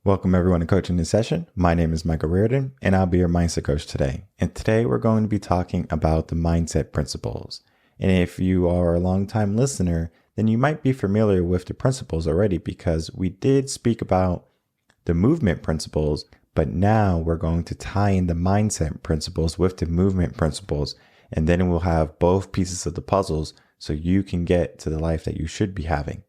Welcome everyone to Coaching This Session. My name is Michael Rearden and I'll be your mindset coach today. And today we're going to be talking about the mindset principles. And if you are a longtime listener, then you might be familiar with the principles already because we did speak about the movement principles, but now we're going to tie in the mindset principles with the movement principles. And then we'll have both pieces of the puzzles so you can get to the life that you should be having.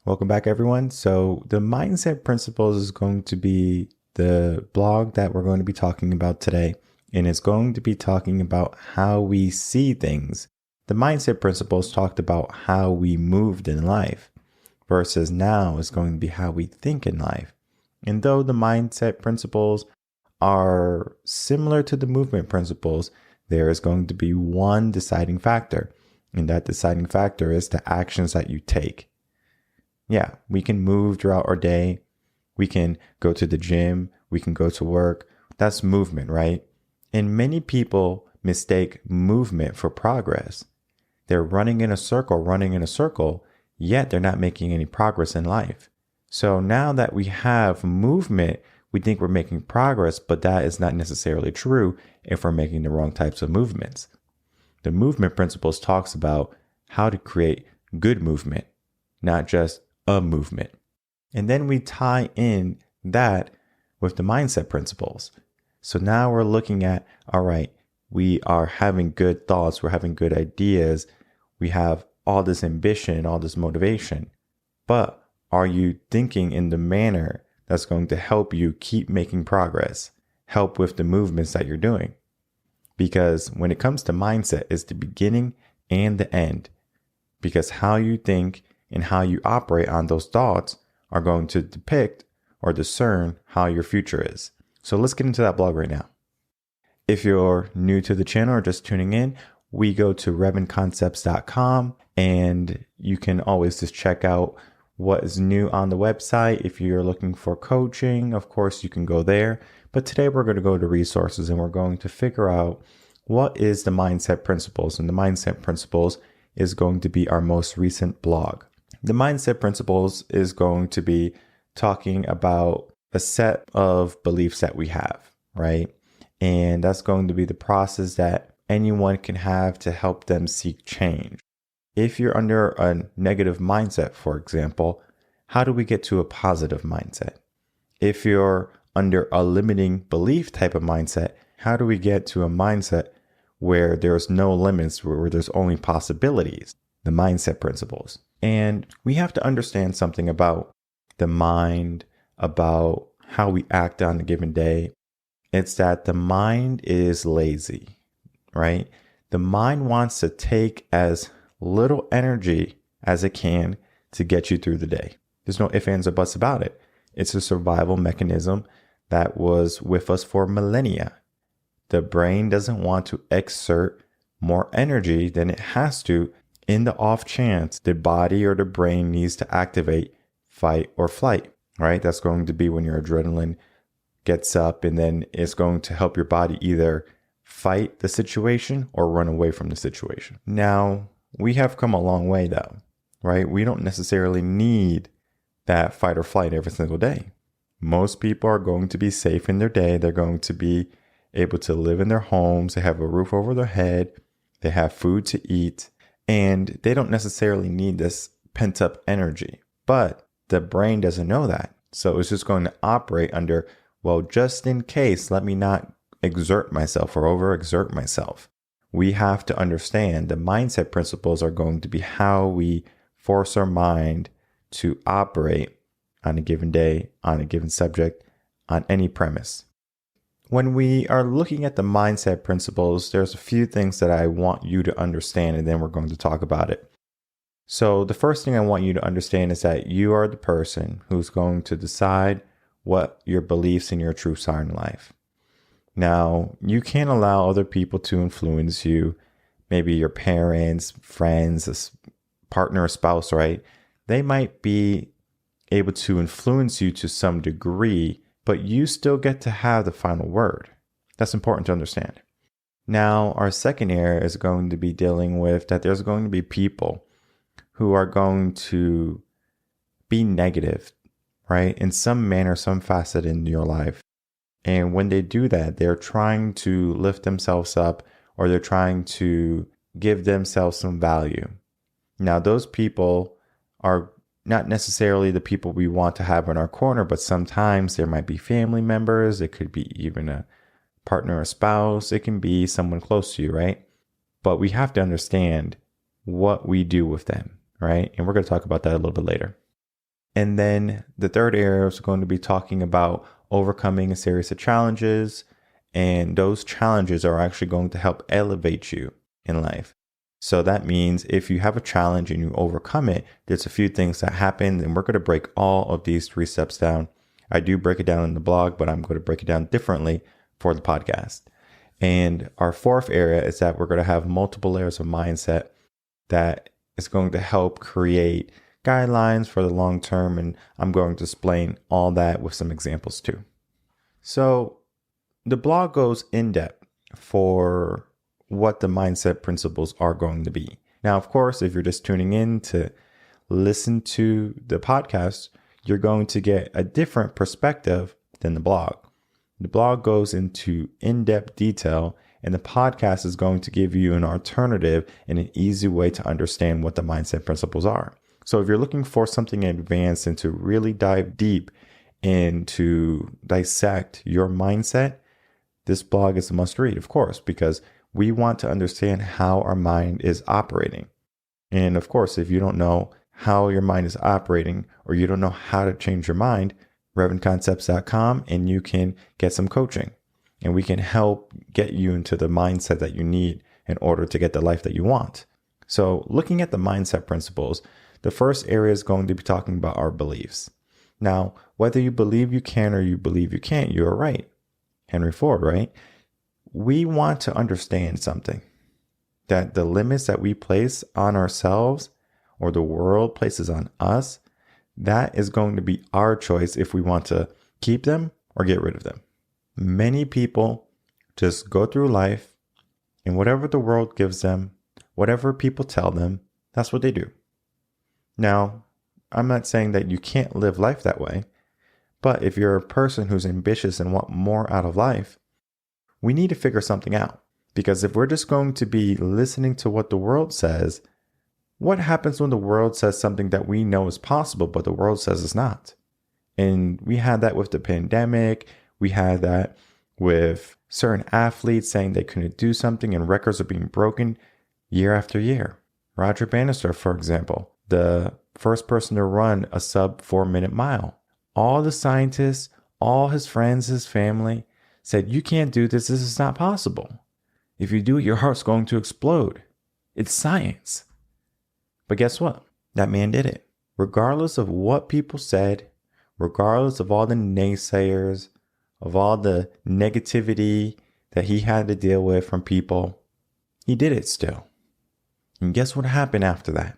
Welcome back, everyone. So the mindset principles is going to be the blog that we're going to be talking about today. And it's going to be talking about how we see things. The mindset principles talked about how we moved in life versus now is going to be how we think in life. And though the mindset principles are similar to the movement principles, there is going to be one deciding factor. And that deciding factor is the actions that you take. Yeah, we can move throughout our day. We can go to the gym. We can go to work. That's movement, right? And many people mistake movement for progress. They're running in a circle, yet they're not making any progress in life. So now that we have movement, we think we're making progress, but that is not necessarily true if we're making the wrong types of movements. The movement principles talks about how to create good movement, not just a movement. And then we tie in that with the mindset principles. So now we're looking at, all right, we are having good thoughts, we're having good ideas, we have all this ambition, all this motivation, but are you thinking in the manner that's going to help you keep making progress, help with the movements that you're doing? Because when it comes to mindset, it's the beginning and the end, because how you think and how you operate on those thoughts are going to depict or discern how your future is. So let's get into that blog right now. If you're new to the channel or just tuning in, we go to revenconcepts.com and you can always just check out what is new on the website. If you're looking for coaching, of course, you can go there. But today we're going to go to resources and we're going to figure out what is the mindset principles. And the mindset principles is going to be our most recent blog. The mindset principles is going to be talking about a set of beliefs that we have, right? And that's going to be the process that anyone can have to help them seek change. If you're under a negative mindset, for example, how do we get to a positive mindset? If you're under a limiting belief type of mindset, how do we get to a mindset where there's no limits, where there's only possibilities? The mindset principles. And we have to understand something about the mind, about how we act on a given day. It's that the mind is lazy, right? The mind wants to take as little energy as it can to get you through the day. There's no ifs, ands, or buts about it. It's a survival mechanism that was with us for millennia. The brain doesn't want to exert more energy than it has to in the off chance the body or the brain needs to activate fight or flight, right? That's going to be when your adrenaline gets up, and then it's going to help your body either fight the situation or run away from the situation. Now, we have come a long way though, right? We don't necessarily need that fight or flight every single day. Most people are going to be safe in their day. They're going to be able to live in their homes. They have a roof over their head. They have food to eat. And they don't necessarily need this pent up energy, but the brain doesn't know that. So it's just going to operate under, well, just in case, let me not exert myself or overexert myself. We have to understand the mindset principles are going to be how we force our mind to operate on a given day, on a given subject, on any premise. When we are looking at the mindset principles, there's a few things that I want you to understand, and then we're going to talk about it. So the first thing I want you to understand is that you are the person who's going to decide what your beliefs and your truths are in life. Now, you can't allow other people to influence you, maybe your parents, friends, partner, or spouse, right? They might be able to influence you to some degree, but you still get to have the final word. That's important to understand. Now, our second area is going to be dealing with that there's going to be people who are going to be negative, right? In some manner, some facet in your life. And when they do that, they're trying to lift themselves up, or they're trying to give themselves some value. Now, those people are not necessarily the people we want to have in our corner, but sometimes there might be family members. It could be even a partner or spouse. It can be someone close to you, right? But we have to understand what we do with them, right? And we're going to talk about that a little bit later. And then the third area is going to be talking about overcoming a series of challenges. And those challenges are actually going to help elevate you in life. So that means if you have a challenge and you overcome it, there's a few things that happen, and we're going to break all of these 3 steps down. I do break it down in the blog, but I'm going to break it down differently for the podcast. And our fourth area is that we're going to have multiple layers of mindset that is going to help create guidelines for the long term. And I'm going to explain all that with some examples too. So the blog goes in depth for what the mindset principles are going to be. Now, of course, if you're just tuning in to listen to the podcast, you're going to get a different perspective than the blog. The blog goes into in-depth detail, and the podcast is going to give you an alternative and an easy way to understand what the mindset principles are. So if you're looking for something advanced and to really dive deep and to dissect your mindset, this blog is a must read, of course, because we want to understand how our mind is operating. And of course, if you don't know how your mind is operating, or you don't know how to change your mind, revenconcepts.com, and you can get some coaching, and we can help get you into the mindset that you need in order to get the life that you want. So looking at the mindset principles, the first area is going to be talking about our beliefs. Now, whether you believe you can or you believe you can't, you're right. Henry Ford, right? We want to understand something, that the limits that we place on ourselves or the world places on us, that is going to be our choice if we want to keep them or get rid of them. Many people just go through life, and whatever the world gives them, whatever people tell them, that's what they do. Now, I'm not saying that you can't live life that way, but if you're a person who's ambitious and want more out of life, we need to figure something out. Because if we're just going to be listening to what the world says, what happens when the world says something that we know is possible, but the world says it's not? And we had that with the pandemic. We had that with certain athletes saying they couldn't do something, and records are being broken year after year. Roger Bannister, for example, the first person to run a sub 4-minute mile. All the scientists, all his friends, his family said, you can't do this. This is not possible. If you do it, your heart's going to explode. It's science. But guess what? That man did it. Regardless of what people said, regardless of all the naysayers, of all the negativity that he had to deal with from people, he did it still. And guess what happened after that?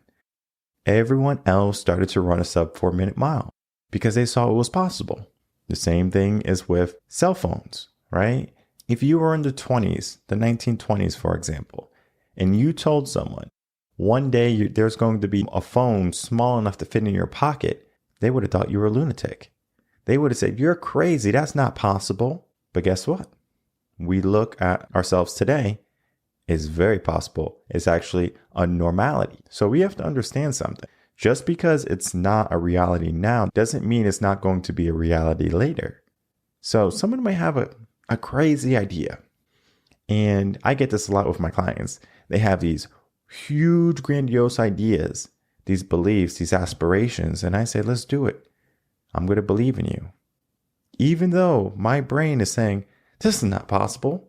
Everyone else started to run a sub 4-minute mile because they saw it was possible. The same thing is with cell phones, right? If you were in the 20s, the 1920s, for example, and you told someone one day there's going to be a phone small enough to fit in your pocket, they would have thought you were a lunatic. They would have said, you're crazy. That's not possible. But guess what? We look at ourselves today. It's very possible. It's actually a normality. So we have to understand something. Just because it's not a reality now doesn't mean it's not going to be a reality later. So someone might have a crazy idea. And I get this a lot with my clients. They have these huge, grandiose ideas, these beliefs, these aspirations. And I say, let's do it. I'm going to believe in you. Even though my brain is saying, this is not possible.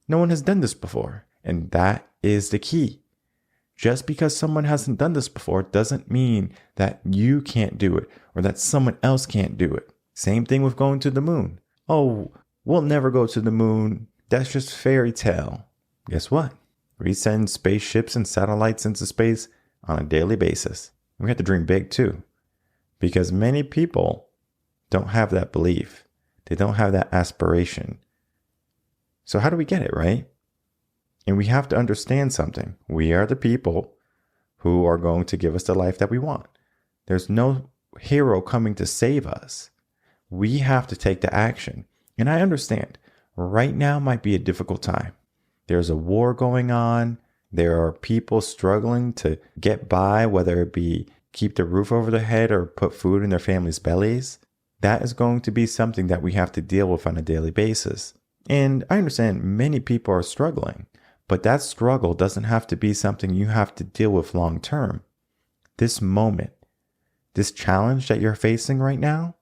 No one has done this before. And that is the key. Just because someone hasn't done this before doesn't mean that you can't do it or that someone else can't do it. Same thing with going to the moon. Oh, We'll never go to the moon. That's just fairy tale. Guess what? We send spaceships and satellites into space on a daily basis. We have to dream big too, because many people don't have that belief. They don't have that aspiration. So how do we get it, right? And we have to understand something. We are the people who are going to give us the life that we want. There's no hero coming to save us. We have to take the action. And I understand right now might be a difficult time. There's a war going on. There are people struggling to get by, whether it be keep the roof over their head or put food in their families' bellies. That is going to be something that we have to deal with on a daily basis. And I understand many people are struggling, but that struggle doesn't have to be something you have to deal with long term. This moment, this challenge that you're facing right now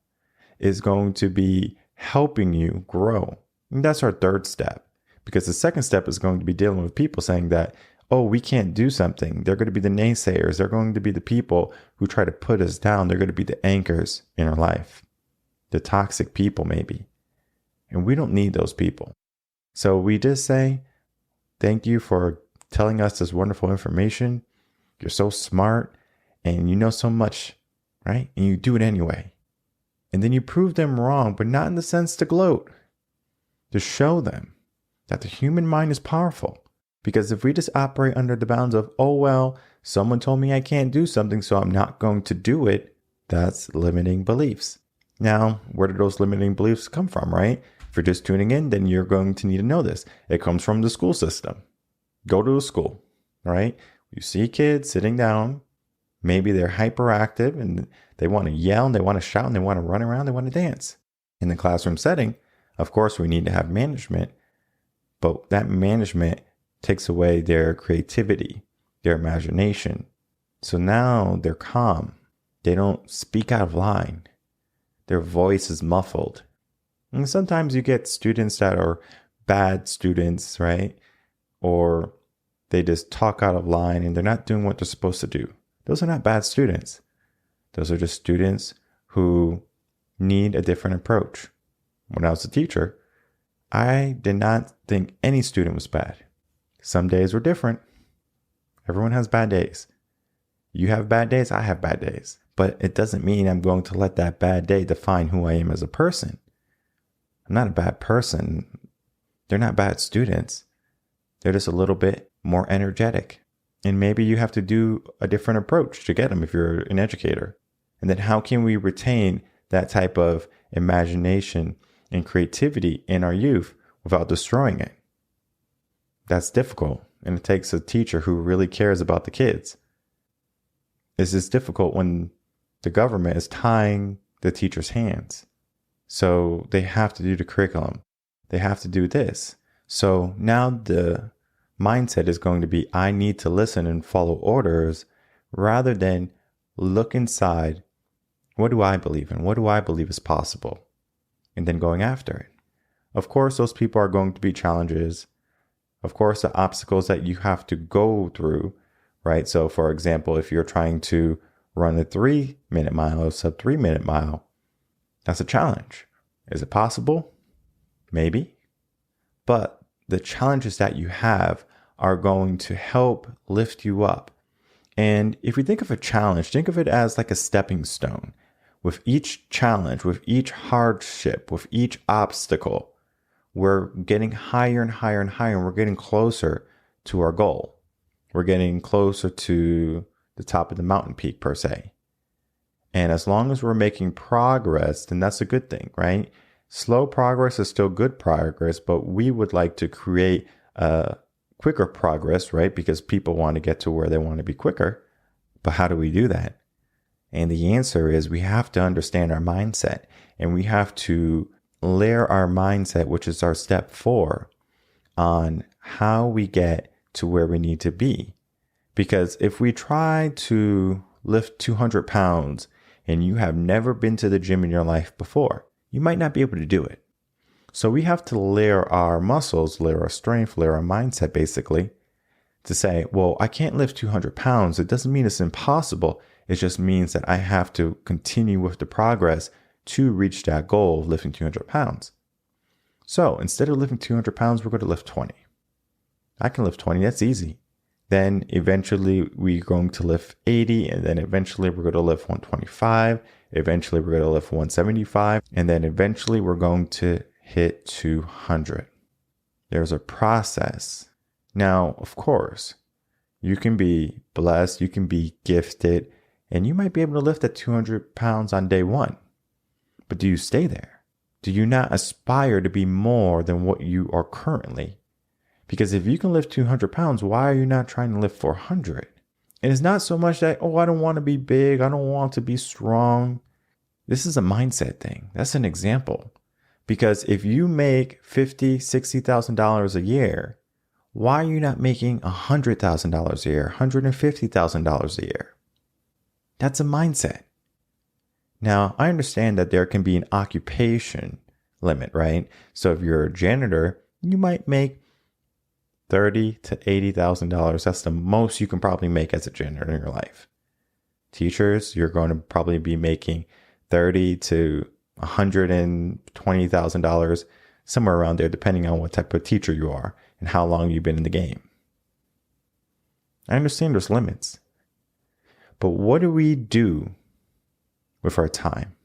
is going to be helping you grow. And that's our third step, because the second step is going to be dealing with people saying that, oh, we can't do something. They're going to be the naysayers. They're going to be the people who try to put us down. They're going to be the anchors in our life, the toxic people maybe. And we don't need those people. So we just say, thank you for telling us this wonderful information. You're so smart and you know so much, right? And you do it anyway. And then you prove them wrong, but not in the sense to gloat, to show them that the human mind is powerful. Because if we just operate under the bounds of, oh, well, someone told me I can't do something, so I'm not going to do it, that's limiting beliefs. Now, where do those limiting beliefs come from, right? If you're just tuning in, then you're going to need to know this. It comes from the school system. Go to a school, right? You see kids sitting down. Maybe they're hyperactive and they want to yell and they want to shout and they want to run around, they want to dance. In the classroom setting, of course, we need to have management, but that management takes away their creativity, their imagination. So now they're calm. They don't speak out of line. Their voice is muffled. And sometimes you get students that are bad students, right? Or they just talk out of line and they're not doing what they're supposed to do. Those are not bad students. Those are just students who need a different approach. When I was a teacher, I did not think any student was bad. Some days were different. Everyone has bad days. You have bad days, I have bad days. But it doesn't mean I'm going to let that bad day define who I am as a person. I'm not a bad person. They're not bad students. They're just a little bit more energetic. And maybe you have to do a different approach to get them if you're an educator. And then how can we retain that type of imagination and creativity in our youth without destroying it? That's difficult. And it takes a teacher who really cares about the kids. This is difficult when the government is tying the teacher's hands. So they have to do the curriculum. They have to do this. So now the mindset is going to be, I need to listen and follow orders rather than look inside. What do I believe in? What do I believe is possible? And then going after it. Of course, those people are going to be challenges. Of course, the obstacles that you have to go through, right? So for example, if you're trying to run a 3-minute mile, a sub 3-minute mile, that's a challenge. Is it possible? Maybe. But the challenges that you have are going to help lift you up. And if you think of a challenge, think of it as like a stepping stone. With each challenge, with each hardship, with each obstacle, we're getting higher and higher and higher, and we're getting closer to our goal. We're getting closer to the top of the mountain peak, per se. And as long as we're making progress, then that's a good thing, right? Slow progress is still good progress, but we would like to create quicker progress, right? Because people want to get to where they want to be quicker. But how do we do that? And the answer is we have to understand our mindset, and we have to layer our mindset, which is our step 4, on how we get to where we need to be. Because if we try to lift 200 pounds and you have never been to the gym in your life before, you might not be able to do it. So we have to layer our muscles, layer our strength, layer our mindset, basically, to say, well, I can't lift 200 pounds. It doesn't mean it's impossible. It just means that I have to continue with the progress to reach that goal of lifting 200 pounds. So instead of lifting 200 pounds, we're going to lift 20. I can lift 20. That's easy. Then eventually we're going to lift 80. And then eventually we're going to lift 125. Eventually we're going to lift 175. And then eventually we're going to hit 200. There's a process. Now, of course, you can be blessed. You can be gifted. And you might be able to lift at 200 pounds on day one. But do you stay there? Do you not aspire to be more than what you are currently? Because if you can lift 200 pounds, why are you not trying to lift 400? And it's not so much that, oh, I don't want to be big. I don't want to be strong. This is a mindset thing. That's an example. Because if you make $50,000, $60,000 a year, why are you not making $100,000 a year, $150,000 a year? That's a mindset. Now, I understand that there can be an occupation limit, right? So if you're a janitor, you might make $30,000 to $80,000. That's the most you can probably make as a janitor in your life. Teachers, you're going to probably be making $30,000 to $120,000, somewhere around there, depending on what type of teacher you are and how long you've been in the game. I understand there's limits. But what do we do with our time,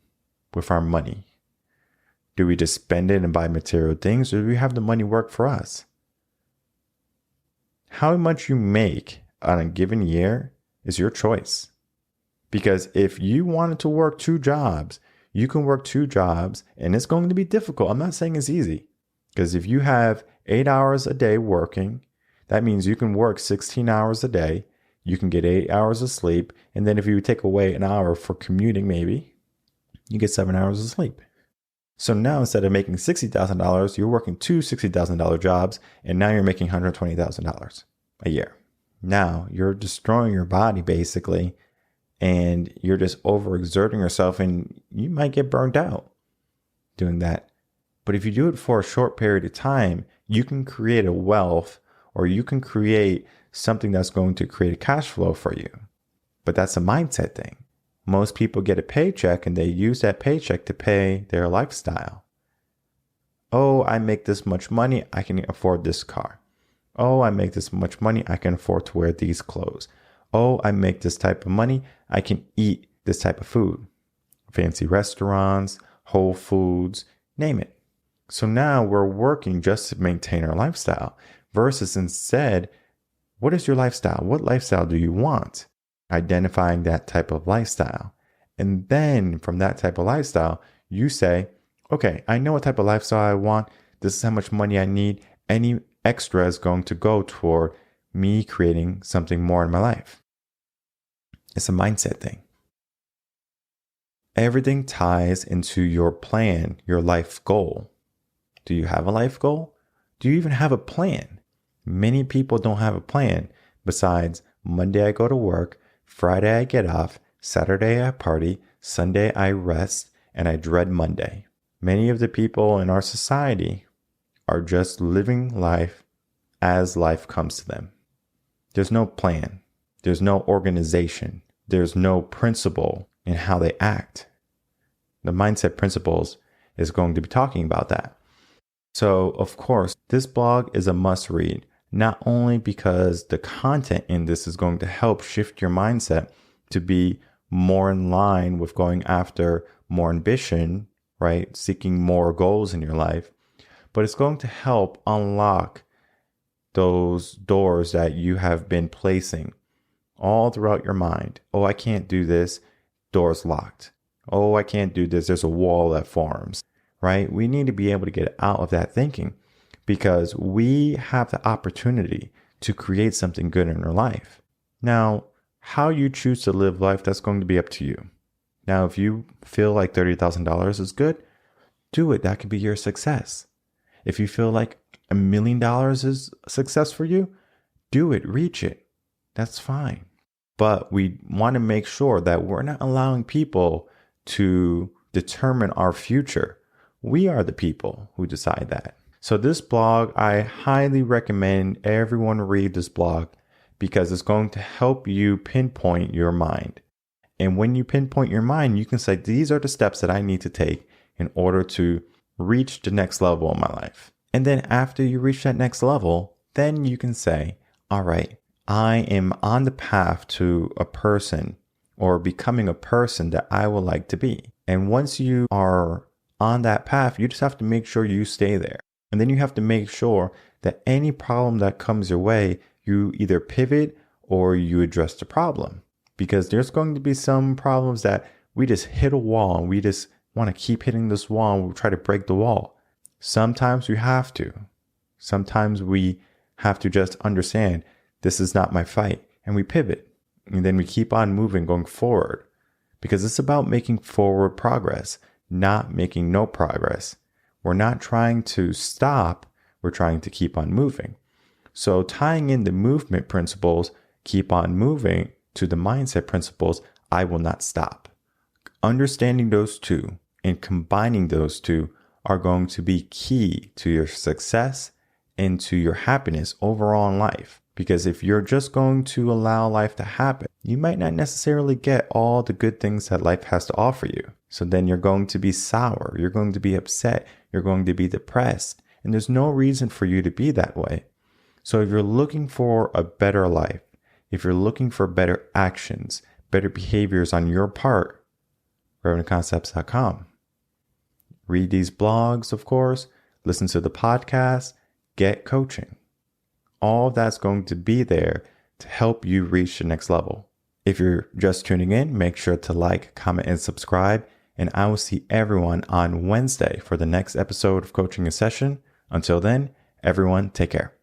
with our money? Do we just spend it and buy material things, or do we have the money work for us? How much you make on a given year is your choice. Because if you wanted to work 2 jobs, you can work 2 jobs, and it's going to be difficult. I'm not saying it's easy. Because if you have 8 hours a day working, that means you can work 16 hours a day. You can get 8 hours of sleep. And then if you take away an hour for commuting, maybe you get 7 hours of sleep. So now instead of making $60,000, you're working 2 $60,000 jobs. And now you're making $120,000 a year. Now you're destroying your body basically. And you're just overexerting yourself, and you might get burned out doing that. But if you do it for a short period of time, you can create a wealth, or you can create something that's going to create a cash flow for you. But that's a mindset thing. Most people get a paycheck and they use that paycheck to pay their lifestyle. Oh, I make this much money, I can afford this car. Oh, I make this much money, I can afford to wear these clothes. Oh, I make this type of money, I can eat this type of food. Fancy restaurants, Whole Foods, name it. So now we're working just to maintain our lifestyle versus instead, what is your lifestyle? What lifestyle do you want? Identifying that type of lifestyle. And then from that type of lifestyle, you say, okay, I know what type of lifestyle I want. This is how much money I need. Any extra is going to go toward me creating something more in my life. It's a mindset thing. Everything ties into your plan, your life goal. Do you have a life goal? Do you even have a plan? Many people don't have a plan besides Monday I go to work, Friday I get off, Saturday I party, Sunday I rest, and I dread Monday. Many of the people in our society are just living life as life comes to them. There's no plan. There's no organization. There's no principle in how they act. The mindset principles is going to be talking about that. So, of course, this blog is a must read, not only because the content in this is going to help shift your mindset to be more in line with going after more ambition, right? Seeking more goals in your life, but it's going to help unlock those doors that you have been placing all throughout your mind. Oh, I can't do this. Door's locked. Oh, I can't do this. There's a wall that forms, right? We need to be able to get out of that thinking because we have the opportunity to create something good in our life. Now, how you choose to live life, that's going to be up to you. Now, if you feel like $30,000 is good, do it. That could be your success. If you feel like $1 million is success for you, do it, reach it. That's fine. But we want to make sure that we're not allowing people to determine our future. We are the people who decide that. So this blog, I highly recommend everyone read this blog because it's going to help you pinpoint your mind. And when you pinpoint your mind, you can say, these are the steps that I need to take in order to reach the next level in my life. And then after you reach that next level, then you can say, all right, I am on the path to a person or becoming a person that I would like to be. And once you are on that path, you just have to make sure you stay there. And then you have to make sure that any problem that comes your way, you either pivot or you address the problem. Because there's going to be some problems that we just hit a wall and we just want to keep hitting this wall and we try to break the wall. Sometimes we have to. Sometimes we have to just understand this is not my fight and we pivot. And then we keep on moving, going forward. Because it's about making forward progress, not making no progress. We're not trying to stop. We're trying to keep on moving. So tying in the movement principles, keep on moving, to the mindset principles, I will not stop. Understanding those two and combining those two are going to be key to your success and to your happiness overall in life. Because if you're just going to allow life to happen, you might not necessarily get all the good things that life has to offer you. So then you're going to be sour, you're going to be upset, you're going to be depressed, and there's no reason for you to be that way. So if you're looking for a better life, if you're looking for better actions, better behaviors on your part, RevenConcepts.com. Read these blogs, of course, listen to the podcast, get coaching. All of that's going to be there to help you reach the next level. If you're just tuning in, make sure to like, comment, and subscribe. And I will see everyone on Wednesday for the next episode of Coaching a Session. Until then, everyone, take care.